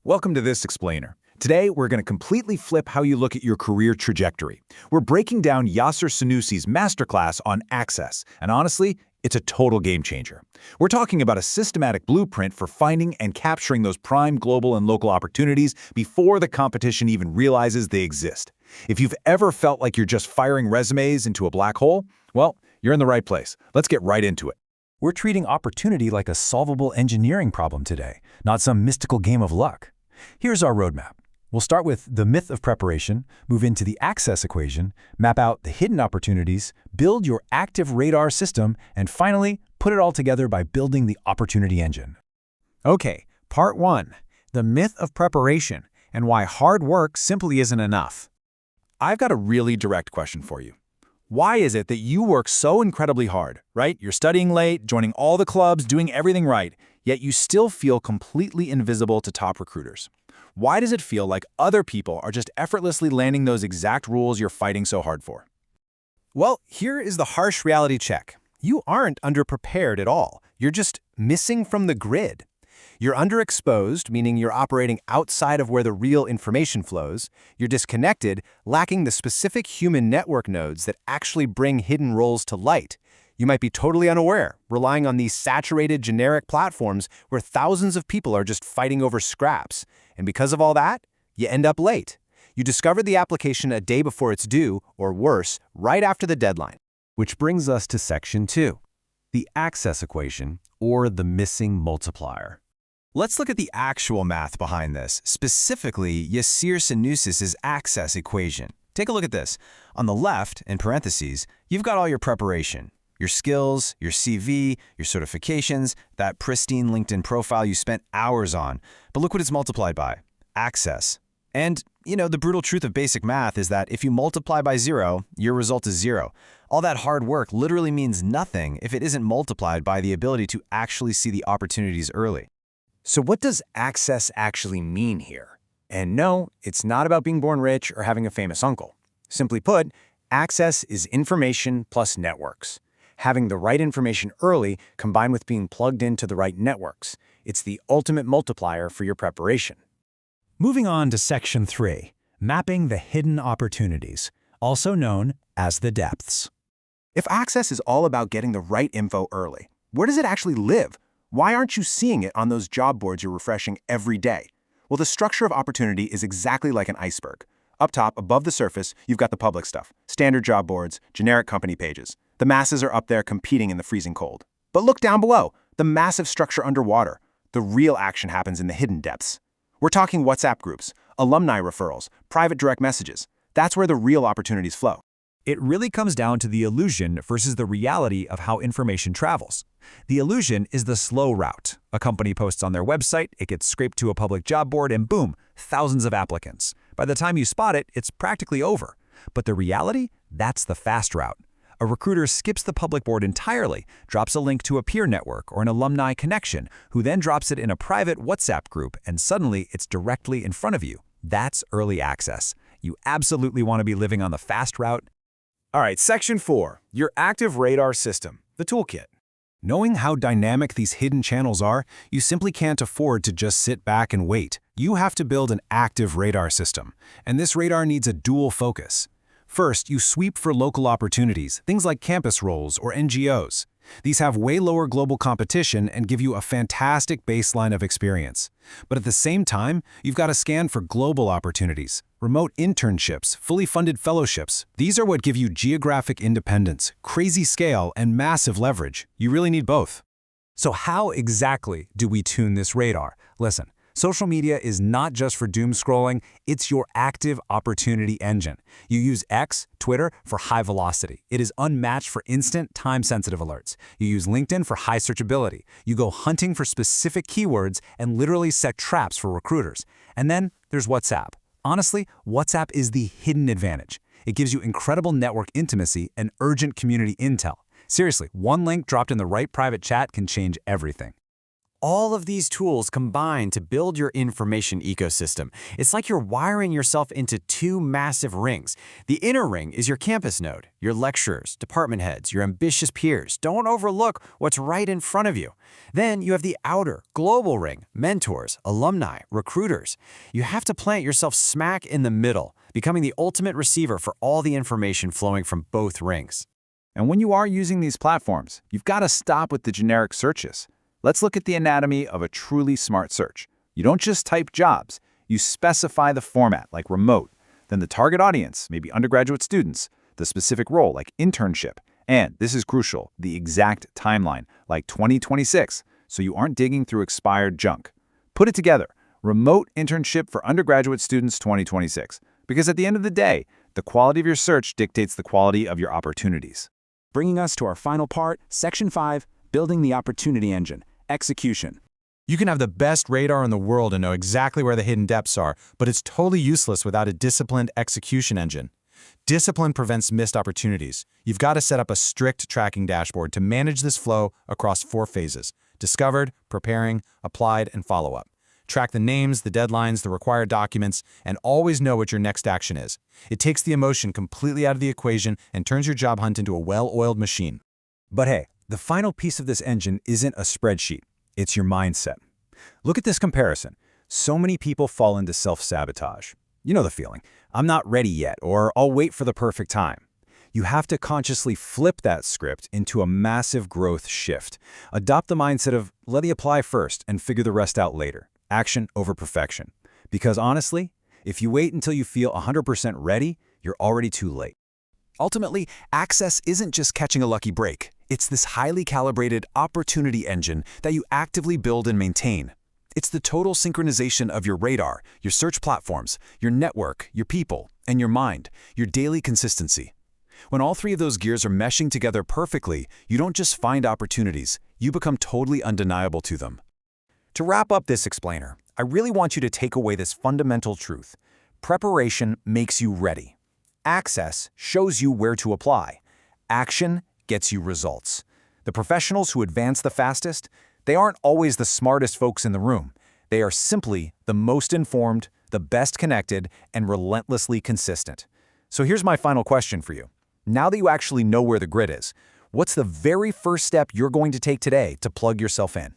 Welcome to This Explainer. Today, we're going to completely flip how you look at your career trajectory. We're breaking down Yasser Sanusi's masterclass on Access, and honestly, it's a total game changer. We're talking about a systematic blueprint for finding and capturing those prime global and local opportunities before the competition even realizes they exist. If you've ever felt like you're just firing resumes into a black hole, well, you're in the right place. Let's get right into it. We're treating opportunity like a solvable engineering problem today, not some mystical game of luck. Here's our roadmap. We'll start with the myth of preparation, move into the access equation, map out the hidden opportunities, build your active radar system, and finally, put it all together by building the opportunity engine. Okay, part 1, the myth of preparation and why hard work simply isn't enough. I've got a really direct question for you. Why is it that you work so incredibly hard, right? You're studying late, joining all the clubs, doing everything right, yet you still feel completely invisible to top recruiters? Why does it feel like other people are just effortlessly landing those exact roles you're fighting so hard for? Well, here is the harsh reality check. You aren't underprepared at all. You're just missing from the grid. You're underexposed, meaning you're operating outside of where the real information flows. You're disconnected, lacking the specific human network nodes that actually bring hidden roles to light. You might be totally unaware, relying on these saturated generic platforms where thousands of people are just fighting over scraps. And because of all that, you end up late. You discover the application a day before it's due, or worse, right after the deadline. Which brings us to section 2, the access equation, or the missing multiplier. Let's look at the actual math behind this, specifically Yasser Sanusi's access equation. Take a look at this. On the left, in parentheses, you've got all your preparation. Your skills, your CV, your certifications, that pristine LinkedIn profile you spent hours on. But look what it's multiplied by: access. And, the brutal truth of basic math is that if you multiply by 0, your result is 0. All that hard work literally means nothing if it isn't multiplied by the ability to actually see the opportunities early. So what does access actually mean here? And no, it's not about being born rich or having a famous uncle. Simply put, access is information plus networks. Having the right information early combined with being plugged into the right networks. It's the ultimate multiplier for your preparation. Moving on to section 3, mapping the hidden opportunities, also known as the depths. If access is all about getting the right info early, where does it actually live? Why aren't you seeing it on those job boards you're refreshing every day? Well, the structure of opportunity is exactly like an iceberg. Up top, above the surface, you've got the public stuff, standard job boards, generic company pages. The masses are up there competing in the freezing cold. But look down below, the massive structure underwater. The real action happens in the hidden depths. We're talking WhatsApp groups, alumni referrals, private direct messages. That's where the real opportunities flow. It really comes down to the illusion versus the reality of how information travels. The illusion is the slow route. A company posts on their website, it gets scraped to a public job board, and boom, thousands of applicants. By the time you spot it, it's practically over. But the reality? That's the fast route. A recruiter skips the public board entirely, drops a link to a peer network or an alumni connection, who then drops it in a private WhatsApp group, and suddenly it's directly in front of you. That's early access. You absolutely want to be living on the fast route. All right, section 4, your active radar system, the toolkit. Knowing how dynamic these hidden channels are, you simply can't afford to just sit back and wait. You have to build an active radar system, and this radar needs a dual focus. First, you sweep for local opportunities, things like campus roles or NGOs. These have way lower global competition and give you a fantastic baseline of experience. But at the same time, you've got to scan for global opportunities, remote internships, fully funded fellowships. These are what give you geographic independence, crazy scale, and massive leverage. You really need both. So how exactly do we tune this radar? Listen. Social media is not just for doom scrolling, it's your active opportunity engine. You use X, Twitter, for high velocity. It is unmatched for instant, time-sensitive alerts. You use LinkedIn for high searchability. You go hunting for specific keywords and literally set traps for recruiters. And then there's WhatsApp. Honestly, WhatsApp is the hidden advantage. It gives you incredible network intimacy and urgent community intel. Seriously, one link dropped in the right private chat can change everything. All of these tools combine to build your information ecosystem. It's like you're wiring yourself into two massive rings. The inner ring is your campus node, your lecturers, department heads, your ambitious peers. Don't overlook what's right in front of you. Then you have the outer, global ring, mentors, alumni, recruiters. You have to plant yourself smack in the middle, becoming the ultimate receiver for all the information flowing from both rings. And when you are using these platforms, you've got to stop with the generic searches. Let's look at the anatomy of a truly smart search. You don't just type jobs, you specify the format, like remote, then the target audience, maybe undergraduate students, the specific role, like internship, and, this is crucial, the exact timeline, like 2026, so you aren't digging through expired junk. Put it together, remote internship for undergraduate students 2026, because at the end of the day, the quality of your search dictates the quality of your opportunities. Bringing us to our final part, Section 5, Building the Opportunity Engine, Execution. You can have the best radar in the world and know exactly where the hidden depths are, but it's totally useless without a disciplined execution engine. Discipline prevents missed opportunities. You've got to set up a strict tracking dashboard to manage this flow across 4 phases: discovered, preparing, applied, and follow-up. Track the names, the deadlines, the required documents, and always know what your next action is. It takes the emotion completely out of the equation and turns your job hunt into a well-oiled machine. But hey, the final piece of this engine isn't a spreadsheet. It's your mindset. Look at this comparison. So many people fall into self-sabotage. You know the feeling. I'm not ready yet, or I'll wait for the perfect time. You have to consciously flip that script into a massive growth shift. Adopt the mindset of, let me apply first and figure the rest out later. Action over perfection. Because honestly, if you wait until you feel 100% ready, you're already too late. Ultimately, Access isn't just catching a lucky break. It's this highly calibrated opportunity engine that you actively build and maintain. It's the total synchronization of your radar, your search platforms, your network, your people, and your mind, your daily consistency. When all 3 of those gears are meshing together perfectly, you don't just find opportunities, you become totally undeniable to them. To wrap up this explainer, I really want you to take away this fundamental truth. Preparation makes you ready. Access shows you where to apply. Action gets you results. The professionals who advance the fastest, they aren't always the smartest folks in the room. They are simply the most informed, the best connected, and relentlessly consistent. So here's my final question for you. Now that you actually know where the grid is, what's the very first step you're going to take today to plug yourself in?